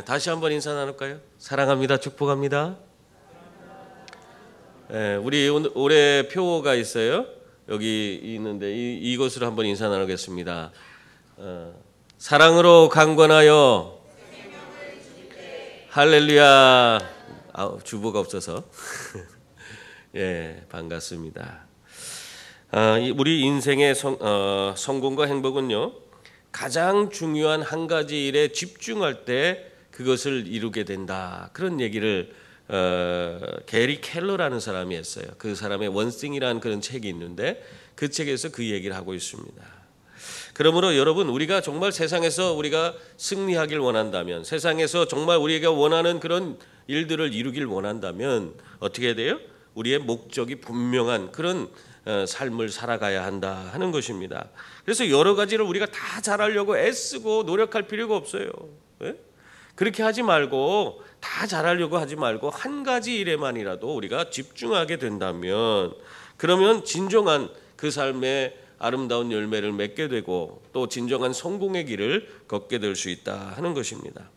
다시 한번 인사 나눌까요? 사랑합니다. 축복합니다. 우리 올해 표가 있어요. 여기 있는데 이것으로 한번 인사 나누겠습니다. 사랑으로 강권하여 할렐루야. 주보가 없어서 반갑습니다. 우리 인생의 성공과 행복은요, 가장 중요한 한 가지 일에 집중할 때 그것을 이루게 된다. 그런 얘기를 게리 켈러라는 사람이 했어요. 그 사람의 원싱이라는 그런 책이 있는데 그 책에서 그 얘기를 하고 있습니다. 그러므로 여러분, 우리가 정말 세상에서 우리가 승리하길 원한다면, 세상에서 정말 우리가 원하는 그런 일들을 이루길 원한다면 어떻게 해야 돼요? 우리의 목적이 분명한 그런 삶을 살아가야 한다 하는 것입니다. 그래서 여러 가지를 우리가 다 잘하려고 애쓰고 노력할 필요가 없어요. 그렇게 하지 말고, 다 잘하려고 하지 말고 한 가지 일에만이라도 우리가 집중하게 된다면, 그러면 진정한 그 삶의 아름다운 열매를 맺게 되고 또 진정한 성공의 길을 걷게 될 수 있다 하는 것입니다.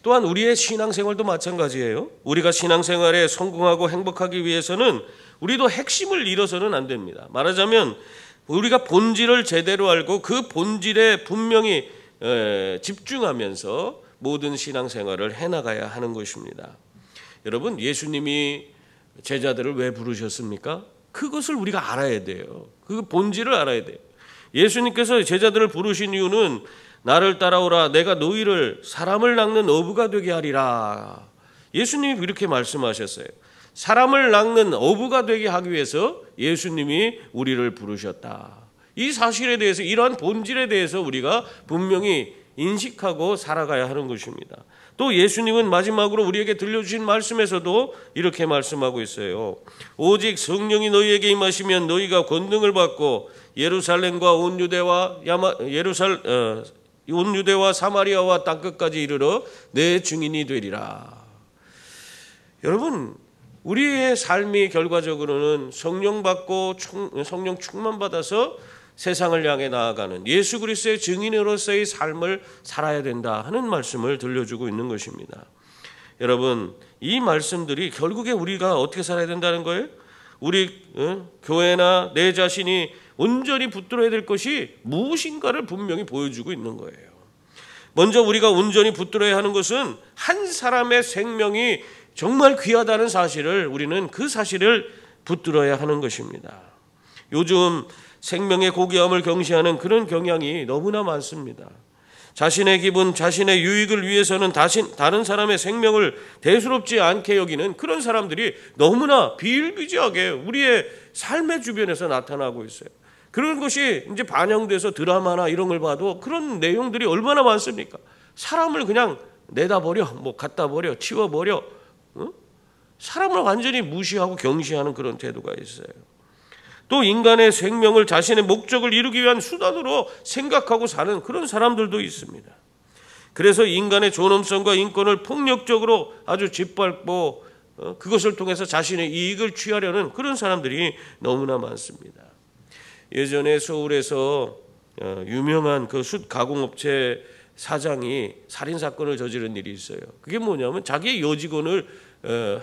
또한 우리의 신앙생활도 마찬가지예요. 우리가 신앙생활에 성공하고 행복하기 위해서는 우리도 핵심을 잃어서는 안 됩니다. 말하자면 우리가 본질을 제대로 알고 그 본질에 분명히 집중하면서 모든 신앙생활을 해나가야 하는 것입니다. 여러분, 예수님이 제자들을 왜 부르셨습니까? 그것을 우리가 알아야 돼요. 그 본질을 알아야 돼요. 예수님께서 제자들을 부르신 이유는 나를 따라오라, 내가 너희를 사람을 낚는 어부가 되게 하리라. 예수님이 이렇게 말씀하셨어요. 사람을 낚는 어부가 되게 하기 위해서 예수님이 우리를 부르셨다. 이 사실에 대해서, 이러한 본질에 대해서 우리가 분명히 인식하고 살아가야 하는 것입니다. 또 예수님은 마지막으로 우리에게 들려주신 말씀에서도 이렇게 말씀하고 있어요. 오직 성령이 너희에게 임하시면 너희가 권능을 받고 예루살렘과 온 유대와 사마리아와 땅끝까지 이르러 내 증인이 되리라. 여러분, 우리의 삶이 결과적으로는 성령 받고 성령 충만 받아서 세상을 향해 나아가는 예수 그리스도의 증인으로서의 삶을 살아야 된다 하는 말씀을 들려주고 있는 것입니다. 여러분, 이 말씀들이 결국에 우리가 어떻게 살아야 된다는 거예요? 우리 교회나 내 자신이 온전히 붙들어야 될 것이 무엇인가를 분명히 보여주고 있는 거예요. 먼저 우리가 온전히 붙들어야 하는 것은 한 사람의 생명이 정말 귀하다는 사실을, 우리는 그 사실을 붙들어야 하는 것입니다. 요즘 생명의 고귀함을 경시하는 그런 경향이 너무나 많습니다. 자신의 기분, 자신의 유익을 위해서는 다른 사람의 생명을 대수롭지 않게 여기는 그런 사람들이 너무나 비일비재하게 우리의 삶의 주변에서 나타나고 있어요. 그런 것이 이제 반영돼서 드라마나 이런 걸 봐도 그런 내용들이 얼마나 많습니까? 사람을 그냥 내다 버려, 갖다 버려, 치워 버려, 사람을 완전히 무시하고 경시하는 그런 태도가 있어요. 또 인간의 생명을 자신의 목적을 이루기 위한 수단으로 생각하고 사는 그런 사람들도 있습니다. 그래서 인간의 존엄성과 인권을 폭력적으로 아주 짓밟고 그것을 통해서 자신의 이익을 취하려는 그런 사람들이 너무나 많습니다. 예전에 서울에서 유명한 그 숯 가공업체 사장이 살인사건을 저지른 일이 있어요. 그게 뭐냐면 자기의 여직원을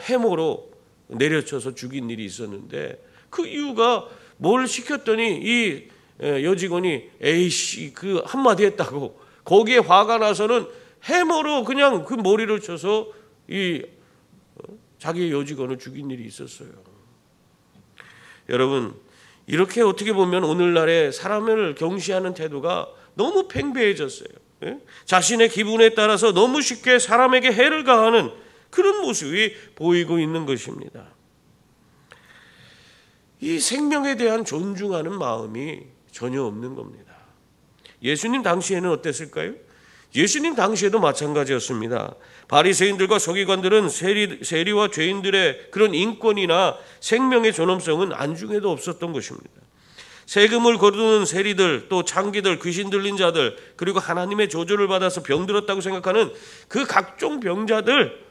해모로 내려쳐서 죽인 일이 있었는데, 그 이유가 뭘 시켰더니 이 여직원이 에이씨 그 한마디 했다고 거기에 화가 나서는 해머로 그냥 그 머리를 쳐서 이 자기 여직원을 죽인 일이 있었어요. 여러분, 이렇게 어떻게 보면 오늘날의 사람을 경시하는 태도가 너무 팽배해졌어요. 자신의 기분에 따라서 너무 쉽게 사람에게 해를 가하는 그런 모습이 보이고 있는 것입니다. 이 생명에 대한 존중하는 마음이 전혀 없는 겁니다. 예수님 당시에는 어땠을까요? 예수님 당시에도 마찬가지였습니다. 바리새인들과 서기관들은 세리와 죄인들의 그런 인권이나 생명의 존엄성은 안중에도 없었던 것입니다. 세금을 거두는 세리들, 또 창기들, 귀신 들린 자들, 그리고 하나님의 조조를 받아서 병들었다고 생각하는 그 각종 병자들,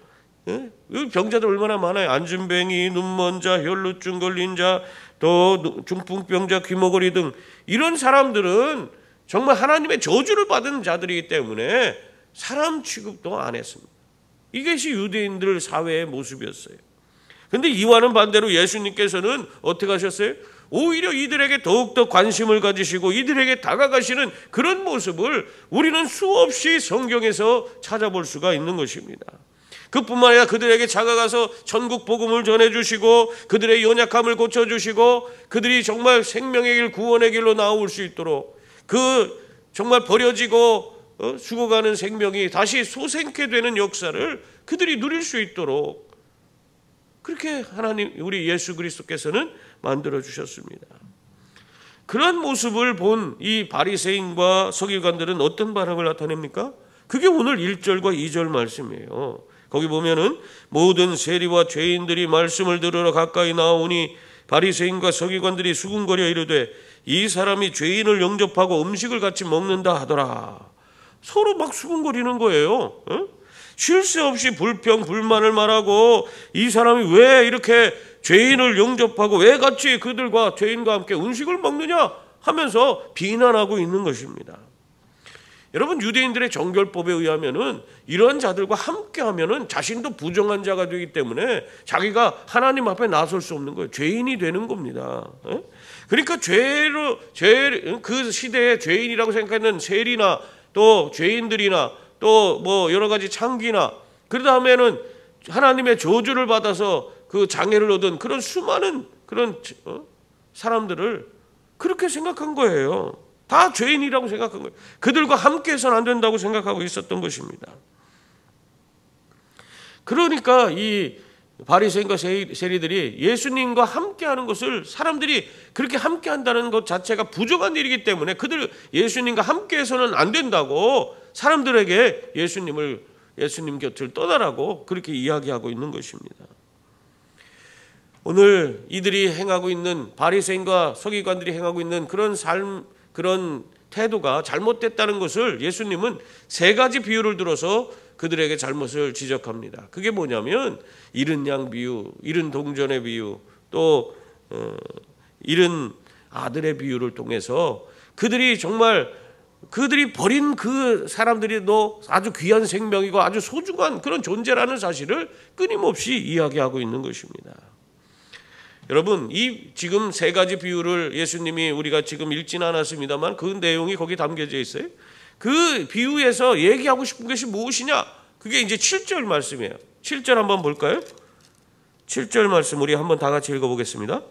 병자들 얼마나 많아요. 안진뱅이, 눈먼 자, 혈루증 걸린 자, 또 중풍병자, 귀머거리 등 이런 사람들은 정말 하나님의 저주를 받은 자들이기 때문에 사람 취급도 안 했습니다. 이것이 유대인들 사회의 모습이었어요. 그런데 이와는 반대로 예수님께서는 어떻게 하셨어요? 오히려 이들에게 더욱더 관심을 가지시고 이들에게 다가가시는 그런 모습을 우리는 수없이 성경에서 찾아볼 수가 있는 것입니다. 그뿐만 아니라 그들에게 다가가서 천국 복음을 전해주시고 그들의 연약함을 고쳐주시고 그들이 정말 생명의 길, 구원의 길로 나올 수 있도록 그 정말 버려지고 죽어가는 생명이 다시 소생케 되는 역사를 그들이 누릴 수 있도록 그렇게 하나님, 우리 예수 그리스도께서는 만들어 주셨습니다. 그런 모습을 본 이 바리새인과 서기관들은 어떤 반응을 나타냅니까? 그게 오늘 1절과 2절 말씀이에요. 거기 보면은 모든 세리와 죄인들이 말씀을 들으러 가까이 나오니 바리새인과 서기관들이 수군거려 이르되 이 사람이 죄인을 영접하고 음식을 같이 먹는다 하더라. 서로 막 수군거리는 거예요. 쉴 새 없이 불평 불만을 말하고 이 사람이 왜 이렇게 죄인을 영접하고 왜 같이 그들과 죄인과 함께 음식을 먹느냐 하면서 비난하고 있는 것입니다. 여러분, 유대인들의 정결법에 의하면은 이런 자들과 함께하면은 자신도 부정한 자가 되기 때문에 자기가 하나님 앞에 나설 수 없는 거예요. 죄인이 되는 겁니다. 그러니까 그 시대에 죄인이라고 생각하는 세리나 또 죄인들이나 또 뭐 여러 가지 창기나 그 다음에는 하나님의 저주를 받아서 그 장애를 얻은 그런 수많은 그런 사람들을 그렇게 생각한 거예요. 다 죄인이라고 생각한 거예요. 그들과 함께 해서는 안 된다고 생각하고 있었던 것입니다. 그러니까 이 바리새인과 세리들이 예수님과 함께하는 것을 사람들이 그렇게 함께한다는 것 자체가 부족한 일이기 때문에 그들 예수님과 함께해서는 안 된다고 사람들에게 예수님 곁을 떠나라고 그렇게 이야기하고 있는 것입니다. 오늘 이들이 행하고 있는 바리새인과 서기관들이 행하고 있는 그런 삶, 그런 태도가 잘못됐다는 것을 예수님은 세 가지 비유를 들어서 그들에게 잘못을 지적합니다. 그게 뭐냐면 잃은 양 비유, 잃은 동전의 비유, 또 잃은 아들의 비유를 통해서 그들이 버린 그 사람들이도 아주 귀한 생명이고 아주 소중한 그런 존재라는 사실을 끊임없이 이야기하고 있는 것입니다. 여러분, 이 지금 세 가지 비유를 예수님이 우리가 지금 읽지는 않았습니다만 그 내용이 거기 담겨져 있어요. 그 비유에서 얘기하고 싶은 것이 무엇이냐? 그게 이제 7절 말씀이에요. 7절 한번 볼까요? 7절 말씀 우리 한번 다 같이 읽어보겠습니다.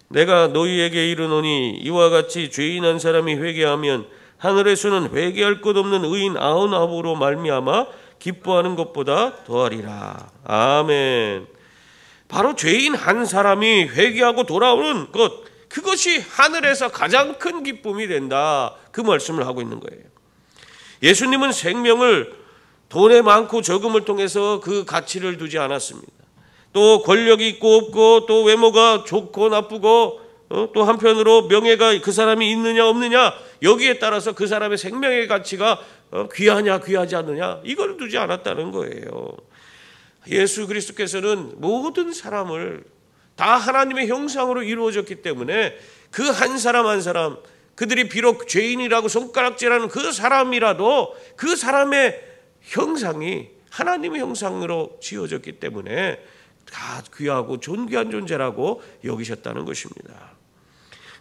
내가 너희에게 이르노니 이와 같이 죄인 한 사람이 회개하면 하늘에서는 회개할 것 없는 의인 99으로 말미암아 기뻐하는 것보다 더하리라. 아멘. 바로 죄인 한 사람이 회개하고 돌아오는 것, 그것이 하늘에서 가장 큰 기쁨이 된다. 그 말씀을 하고 있는 거예요. 예수님은 생명을 돈의 많고 적음을 통해서 그 가치를 두지 않았습니다. 또 권력이 있고 없고 또 외모가 좋고 나쁘고 또 한편으로 명예가 그 사람이 있느냐 없느냐 여기에 따라서 그 사람의 생명의 가치가 귀하냐 귀하지 않느냐 이걸 두지 않았다는 거예요. 예수 그리스도께서는 모든 사람을 다 하나님의 형상으로 이루어졌기 때문에 그 한 사람 한 사람, 그들이 비록 죄인이라고 손가락질하는 그 사람이라도 그 사람의 형상이 하나님의 형상으로 지어졌기 때문에 다 귀하고 존귀한 존재라고 여기셨다는 것입니다.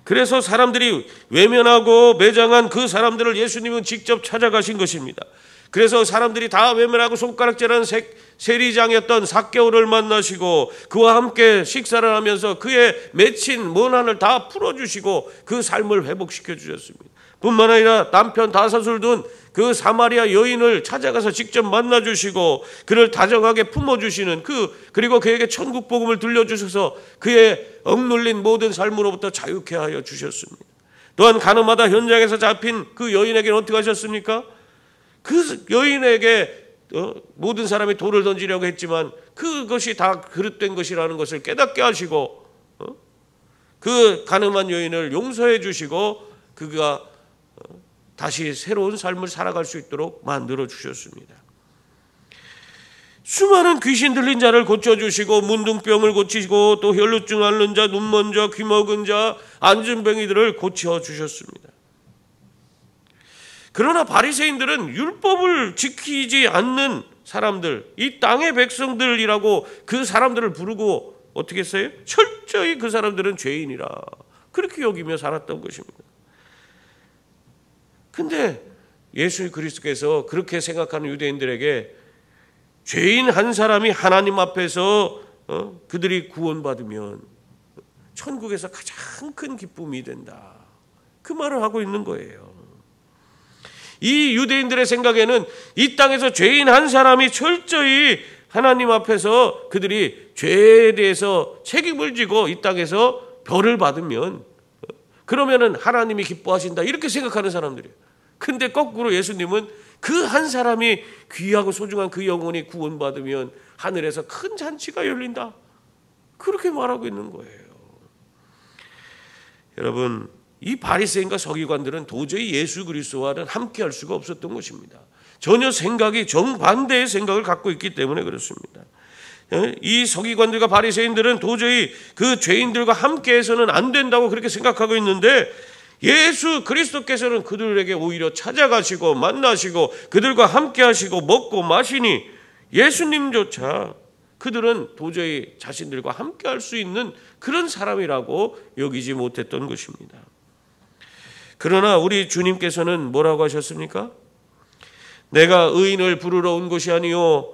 그래서 사람들이 외면하고 매장한 그 사람들을 예수님은 직접 찾아가신 것입니다. 그래서 사람들이 다 외면하고 손가락질하는 세리장이었던 삭개오를 만나시고 그와 함께 식사를 하면서 그의 맺힌 mon한을 다 풀어주시고 그 삶을 회복시켜 주셨습니다. 뿐만 아니라 남편 5을 둔 그 사마리아 여인을 찾아가서 직접 만나주시고 그를 다정하게 품어주시는 그리고 그에게 천국 복음을 들려주셔서 그의 억눌린 모든 삶으로부터 자유케 하여 주셨습니다. 또한 가늠하다 현장에서 잡힌 그 여인에게는 어떻게 하셨습니까? 그 여인에게 모든 사람이 돌을 던지려고 했지만 그것이 다 그릇된 것이라는 것을 깨닫게 하시고 그 가늠한 여인을 용서해 주시고 그가 다시 새로운 삶을 살아갈 수 있도록 만들어 주셨습니다. 수많은 귀신 들린 자를 고쳐주시고 문둥병을 고치시고 또 혈루증 앓는 자, 눈먼 자, 귀먹은 자, 안진뱅이들을 고쳐주셨습니다. 그러나 바리새인들은 율법을 지키지 않는 사람들, 이 땅의 백성들이라고 그 사람들을 부르고 어떻게 했어요? 철저히 그 사람들은 죄인이라 그렇게 여기며 살았던 것입니다. 근데 예수 그리스도께서 그렇게 생각하는 유대인들에게 죄인 한 사람이 하나님 앞에서 그들이 구원받으면 천국에서 가장 큰 기쁨이 된다. 그 말을 하고 있는 거예요. 이 유대인들의 생각에는 이 땅에서 죄인 한 사람이 철저히 하나님 앞에서 그들이 죄에 대해서 책임을 지고 이 땅에서 벌을 받으면 그러면은 하나님이 기뻐하신다 이렇게 생각하는 사람들이에요. 근데 거꾸로 예수님은 그 한 사람이 귀하고 소중한 그 영혼이 구원받으면 하늘에서 큰 잔치가 열린다 그렇게 말하고 있는 거예요. 여러분, 이 바리새인과 서기관들은 도저히 예수 그리스도와는 함께할 수가 없었던 것입니다. 전혀 생각이 정반대의 생각을 갖고 있기 때문에 그렇습니다. 이 서기관들과 바리새인들은 도저히 그 죄인들과 함께해서는 안 된다고 그렇게 생각하고 있는데 예수 그리스도께서는 그들에게 오히려 찾아가시고 만나시고 그들과 함께하시고 먹고 마시니 예수님조차 그들은 도저히 자신들과 함께할 수 있는 그런 사람이라고 여기지 못했던 것입니다. 그러나 우리 주님께서는 뭐라고 하셨습니까? 내가 의인을 부르러 온 것이 아니요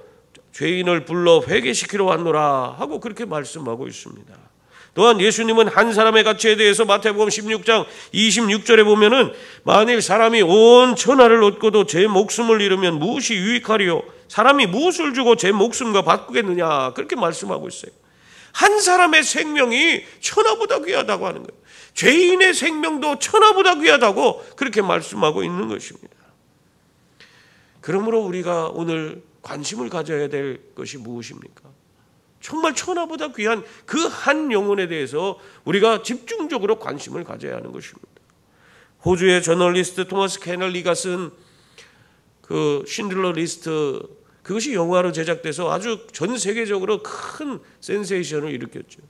죄인을 불러 회개시키러 왔노라 하고 그렇게 말씀하고 있습니다. 또한 예수님은 한 사람의 가치에 대해서 마태복음 16장 26절에 보면은 만일 사람이 온 천하를 얻고도 제 목숨을 잃으면 무엇이 유익하리요? 사람이 무엇을 주고 제 목숨과 바꾸겠느냐? 그렇게 말씀하고 있어요. 한 사람의 생명이 천하보다 귀하다고 하는 거예요. 죄인의 생명도 천하보다 귀하다고 그렇게 말씀하고 있는 것입니다. 그러므로 우리가 오늘 관심을 가져야 될 것이 무엇입니까? 정말 천하보다 귀한 그 한 영혼에 대해서 우리가 집중적으로 관심을 가져야 하는 것입니다. 호주의 저널리스트 토마스 케널리가 쓴 그 쉰들러 리스트, 그것이 영화로 제작돼서 아주 전 세계적으로 큰 센세이션을 일으켰죠.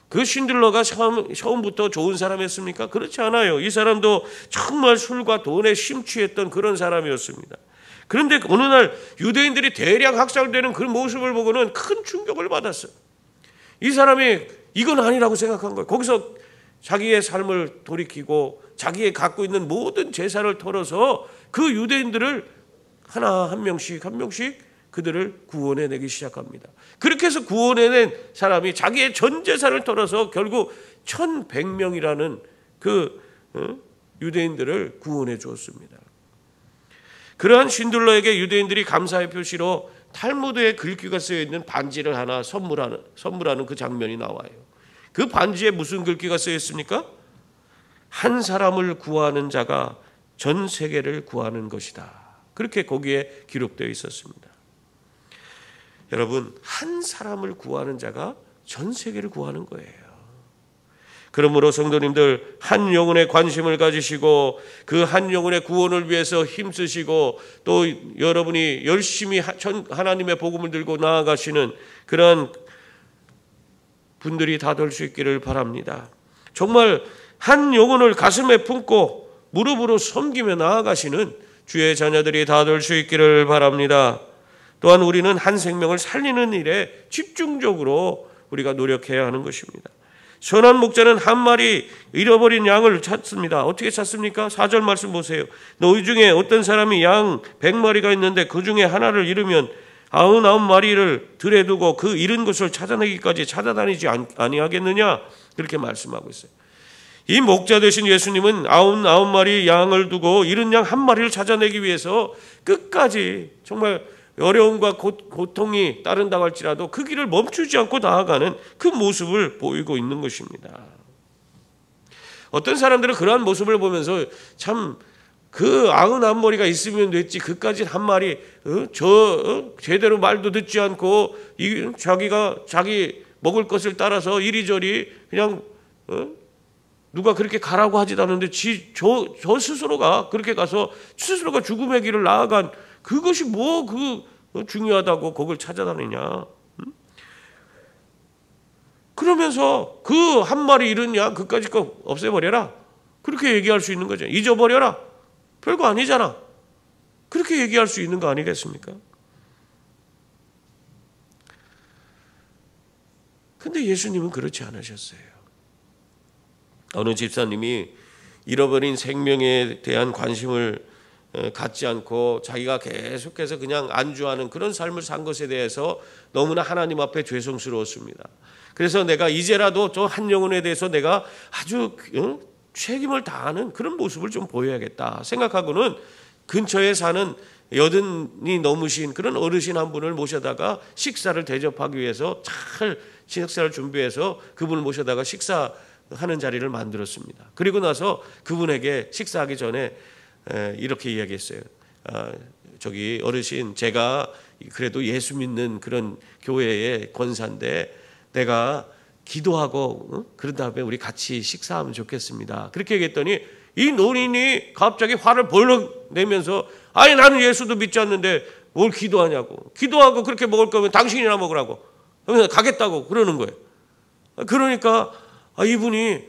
그 쉰들러가 처음부터 좋은 사람이었습니까? 그렇지 않아요. 이 사람도 정말 술과 돈에 심취했던 그런 사람이었습니다. 그런데 어느 날 유대인들이 대량 학살되는 그 모습을 보고는 큰 충격을 받았어요. 이 사람이 이건 아니라고 생각한 거예요. 거기서 자기의 삶을 돌이키고 자기의 갖고 있는 모든 재산을 털어서 그 유대인들을 한 명씩 그들을 구원해내기 시작합니다. 그렇게 해서 구원해낸 사람이 자기의 전 재산을 털어서 결국 1100명이라는 그 유대인들을 구원해 주었습니다. 그러한 쉰들러에게 유대인들이 감사의 표시로 탈무드에 글귀가 쓰여있는 반지를 하나 선물하는 그 장면이 나와요. 그 반지에 무슨 글귀가 쓰여있습니까? 한 사람을 구하는 자가 전 세계를 구하는 것이다. 그렇게 거기에 기록되어 있었습니다. 여러분, 한 사람을 구하는 자가 전 세계를 구하는 거예요. 그러므로 성도님들, 한 영혼에 관심을 가지시고 그 한 영혼의 구원을 위해서 힘쓰시고 또 여러분이 열심히 하나님의 복음을 들고 나아가시는 그러한 분들이 다 될 수 있기를 바랍니다. 정말 한 영혼을 가슴에 품고 무릎으로 섬기며 나아가시는 주의 자녀들이 다 될 수 있기를 바랍니다. 또한 우리는 한 생명을 살리는 일에 집중적으로 우리가 노력해야 하는 것입니다. 선한 목자는 한 마리 잃어버린 양을 찾습니다. 어떻게 찾습니까? 4절 말씀 보세요. 너희 중에 어떤 사람이 양 100마리가 있는데 그 중에 하나를 잃으면 99마리를 들에 두고 그 잃은 것을 찾아내기까지 찾아다니지 아니하겠느냐? 그렇게 말씀하고 있어요. 이 목자 되신 예수님은 99마리 양을 두고 잃은 양 한 마리를 찾아내기 위해서 끝까지 정말 어려움과 고통이 따른다고 할지라도 그 길을 멈추지 않고 나아가는 그 모습을 보이고 있는 것입니다. 어떤 사람들은 그러한 모습을 보면서 참 그 99머리가 있으면 됐지 그까지 한 마리 제대로 말도 듣지 않고 자기 먹을 것을 따라서 이리저리 그냥 누가 그렇게 가라고 하지도 않는데 저 스스로가 그렇게 가서 스스로가 죽음의 길을 나아간 그것이 뭐 중요하다고 그걸 찾아다니냐. 그러면서 그 한 마리 잃은 양 그까짓 거 없애버려라. 그렇게 얘기할 수 있는 거죠. 잊어버려라. 별거 아니잖아. 그렇게 얘기할 수 있는 거 아니겠습니까? 근데 예수님은 그렇지 않으셨어요. 어느 집사님이 잃어버린 생명에 대한 관심을 갖지 않고 자기가 계속해서 그냥 안주하는 그런 삶을 산 것에 대해서 너무나 하나님 앞에 죄송스러웠습니다. 그래서 내가 이제라도 저 한 영혼에 대해서 내가 아주 책임을 다하는 그런 모습을 좀 보여야겠다 생각하고는 근처에 사는 80이 넘으신 그런 어르신 한 분을 모셔다가 식사를 대접하기 위해서 잘 식사를 준비해서 그분을 모셔다가 식사하는 자리를 만들었습니다. 그리고 나서 그분에게 식사하기 전에 이렇게 이야기했어요. 저기 어르신, 제가 그래도 예수 믿는 그런 교회의 권사인데 내가 기도하고 그런 다음에 우리 같이 식사하면 좋겠습니다. 그렇게 얘기했더니 이 노인이 갑자기 화를 벌럭 내면서 아니 나는 예수도 믿지 않는데 뭘 기도하냐고. 기도하고 그렇게 먹을 거면 당신이나 먹으라고. 그러면서 가겠다고 그러는 거예요. 그러니까 이분이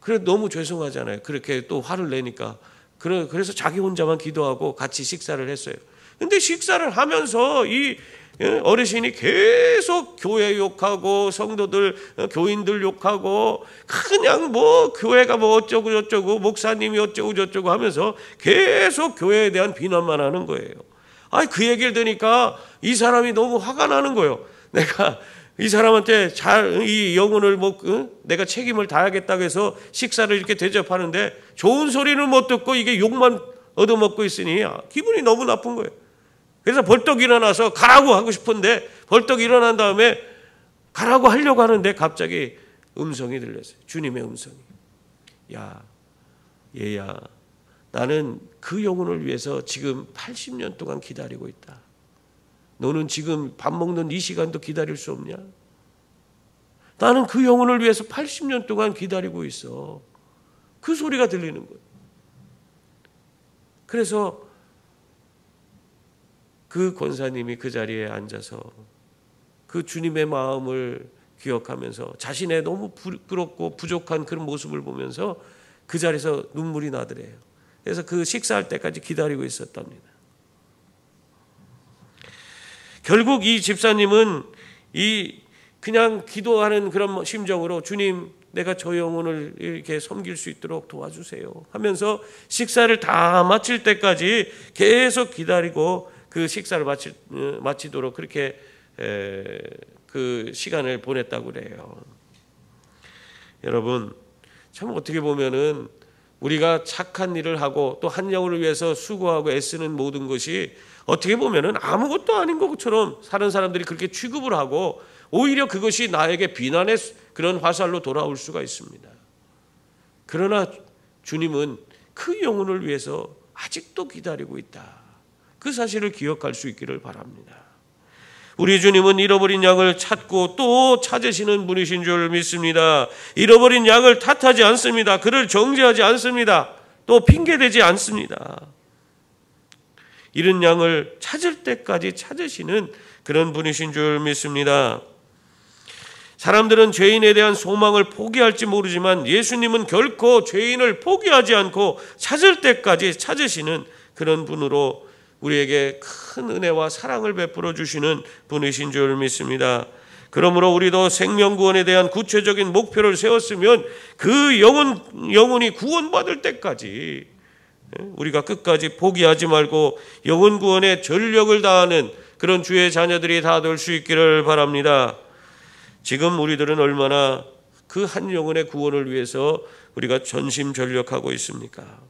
그래 너무 죄송하잖아요. 그렇게 또 화를 내니까. 그래서 자기 혼자만 기도하고 같이 식사를 했어요. 근데 식사를 하면서 이 어르신이 계속 교회 욕하고 성도들, 교인들 욕하고 그냥 뭐 교회가 뭐 어쩌고 저쩌고 목사님이 어쩌고 저쩌고 하면서 계속 교회에 대한 비난만 하는 거예요. 그 얘기를 들으니까 이 사람이 너무 화가 나는 거예요. 내가 이 사람한테 이 영혼을 내가 책임을 다하겠다고 해서 식사를 이렇게 대접하는데 좋은 소리는 못 듣고 이게 욕만 얻어먹고 있으니 기분이 너무 나쁜 거예요. 그래서 벌떡 일어나서 가라고 하고 싶은데 벌떡 일어난 다음에 가라고 하려고 하는데 갑자기 음성이 들렸어요. 주님의 음성이. 야, 얘야, 나는 그 영혼을 위해서 지금 80년 동안 기다리고 있다. 너는 지금 밥 먹는 이 시간도 기다릴 수 없냐? 나는 그 영혼을 위해서 80년 동안 기다리고 있어. 그 소리가 들리는 거예요. 그래서 그 권사님이 그 자리에 앉아서 그 주님의 마음을 기억하면서 자신의 너무 부끄럽고 부족한 그런 모습을 보면서 그 자리에서 눈물이 나더래요. 그래서 그 식사할 때까지 기다리고 있었답니다. 결국 이 집사님은 그냥 기도하는 그런 심정으로 주님, 내가 저 영혼을 이렇게 섬길 수 있도록 도와주세요 하면서 식사를 다 마칠 때까지 계속 기다리고 그 식사를 마치도록 그렇게 그 시간을 보냈다고 그래요. 여러분, 참 어떻게 보면은 우리가 착한 일을 하고 또 한 영혼을 위해서 수고하고 애쓰는 모든 것이 어떻게 보면은 아무것도 아닌 것처럼 다른 사람들이 그렇게 취급을 하고 오히려 그것이 나에게 비난의 그런 화살로 돌아올 수가 있습니다. 그러나 주님은 그 영혼을 위해서 아직도 기다리고 있다. 그 사실을 기억할 수 있기를 바랍니다. 우리 주님은 잃어버린 양을 찾고 또 찾으시는 분이신 줄 믿습니다. 잃어버린 양을 탓하지 않습니다. 그를 정죄하지 않습니다. 또 핑계대지 않습니다. 잃은 양을 찾을 때까지 찾으시는 그런 분이신 줄 믿습니다. 사람들은 죄인에 대한 소망을 포기할지 모르지만 예수님은 결코 죄인을 포기하지 않고 찾을 때까지 찾으시는 그런 분으로 우리에게 큰 은혜와 사랑을 베풀어 주시는 분이신 줄 믿습니다. 그러므로 우리도 생명구원에 대한 구체적인 목표를 세웠으면 그 영혼이 구원받을 때까지 우리가 끝까지 포기하지 말고 영혼구원에 전력을 다하는 그런 주의 자녀들이 다 될 수 있기를 바랍니다. 지금 우리들은 얼마나 그 한 영혼의 구원을 위해서 우리가 전심전력하고 있습니까?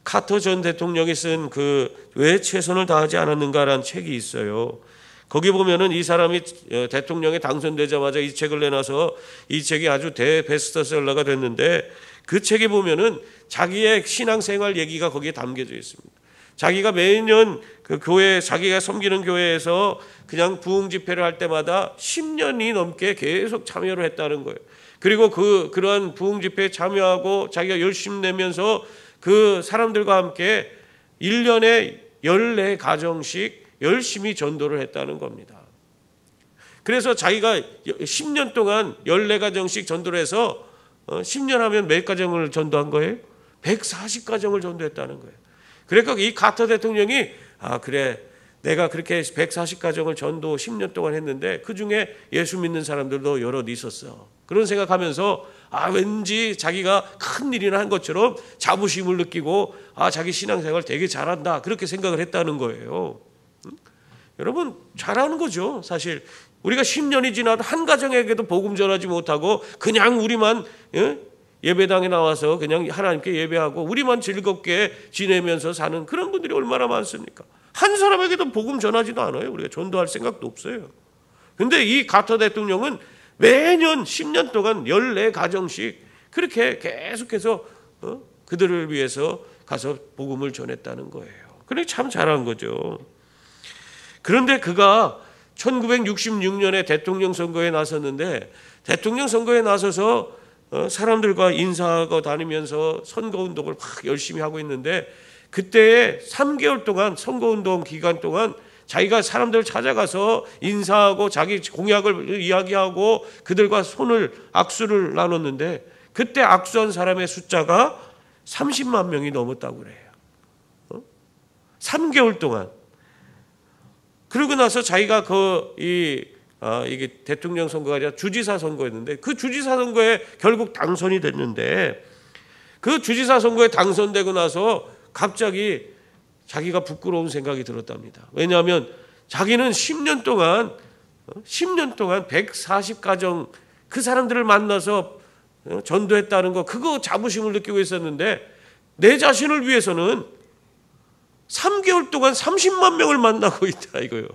카터 전 대통령이 쓴 왜 최선을 다하지 않았는가라는 책이 있어요. 거기 보면은 이 사람이 대통령에 당선되자마자 이 책을 내놔서 이 책이 아주 대베스트셀러가 됐는데 그 책에 보면은 자기의 신앙생활 얘기가 거기에 담겨져 있습니다. 자기가 매년 그 자기가 섬기는 교회에서 그냥 부흥 집회를 할 때마다 10년이 넘게 계속 참여를 했다는 거예요. 그리고 그러한 부흥 집회에 참여하고 자기가 열심히 내면서 그 사람들과 함께 1년에 14가정씩 열심히 전도를 했다는 겁니다. 그래서 자기가 10년 동안 14가정씩 전도를 해서 10년 하면 몇 가정을 전도한 거예요? 140가정을 전도했다는 거예요. 그러니까 이 카터 대통령이 그래, 내가 그렇게 140가정을 전도 10년 동안 했는데 그중에 예수 믿는 사람들도 여럿 있었어. 그런 생각하면서 왠지 자기가 큰 일이나 한 것처럼 자부심을 느끼고 자기 신앙생활 되게 잘한다, 그렇게 생각을 했다는 거예요. 여러분, 잘하는 거죠. 사실 우리가 10년이 지나도 한 가정에게도 복음 전하지 못하고 그냥 우리만 예배당에 나와서 그냥 하나님께 예배하고 우리만 즐겁게 지내면서 사는 그런 분들이 얼마나 많습니까? 한 사람에게도 복음 전하지도 않아요. 우리가 전도할 생각도 없어요. 근데 이 카터 대통령은 매년 10년 동안 14가정씩 그렇게 계속해서 그들을 위해서 가서 복음을 전했다는 거예요. 그래, 참 잘한 거죠. 그런데 그가 1966년에 대통령 선거에 나섰는데, 대통령 선거에 나서서 사람들과 인사하고 다니면서 선거운동을 막 열심히 하고 있는데, 그때 3개월 동안, 선거운동 기간 동안 자기가 사람들을 찾아가서 인사하고 자기 공약을 이야기하고 그들과 악수를 나눴는데, 그때 악수한 사람의 숫자가 30만 명이 넘었다고 그래요. 3개월 동안. 그러고 나서 자기가 이게 대통령 선거가 아니라 주지사 선거였는데, 그 주지사 선거에 결국 당선이 됐는데, 그 주지사 선거에 당선되고 나서 갑자기 자기가 부끄러운 생각이 들었답니다. 왜냐하면 자기는 10년 동안 140가정 그 사람들을 만나서 전도했다는 거, 그거 자부심을 느끼고 있었는데, 내 자신을 위해서는 3개월 동안 30만 명을 만나고 있다 이거요.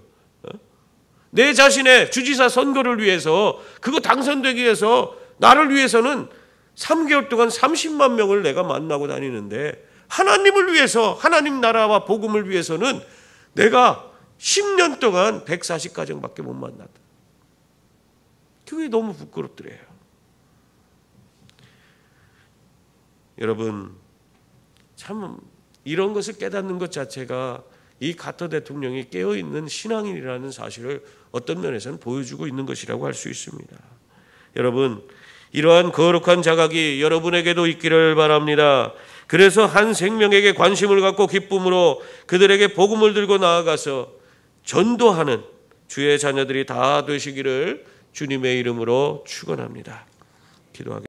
내 자신의 주지사 선거를 위해서, 그거 당선되기 위해서, 나를 위해서는 3개월 동안 30만 명을 내가 만나고 다니는데, 하나님을 위해서, 하나님 나라와 복음을 위해서는 내가 10년 동안 140가정밖에 못 만났다. 그게 너무 부끄럽더래요. 여러분, 참 이런 것을 깨닫는 것 자체가 이 카터 대통령이 깨어있는 신앙인이라는 사실을 어떤 면에서는 보여주고 있는 것이라고 할 수 있습니다. 여러분, 이러한 거룩한 자각이 여러분에게도 있기를 바랍니다. 그래서 한 생명에게 관심을 갖고 기쁨으로 그들에게 복음을 들고 나아가서 전도하는 주의 자녀들이 다 되시기를 주님의 이름으로 축원합니다. 기도하겠습니다.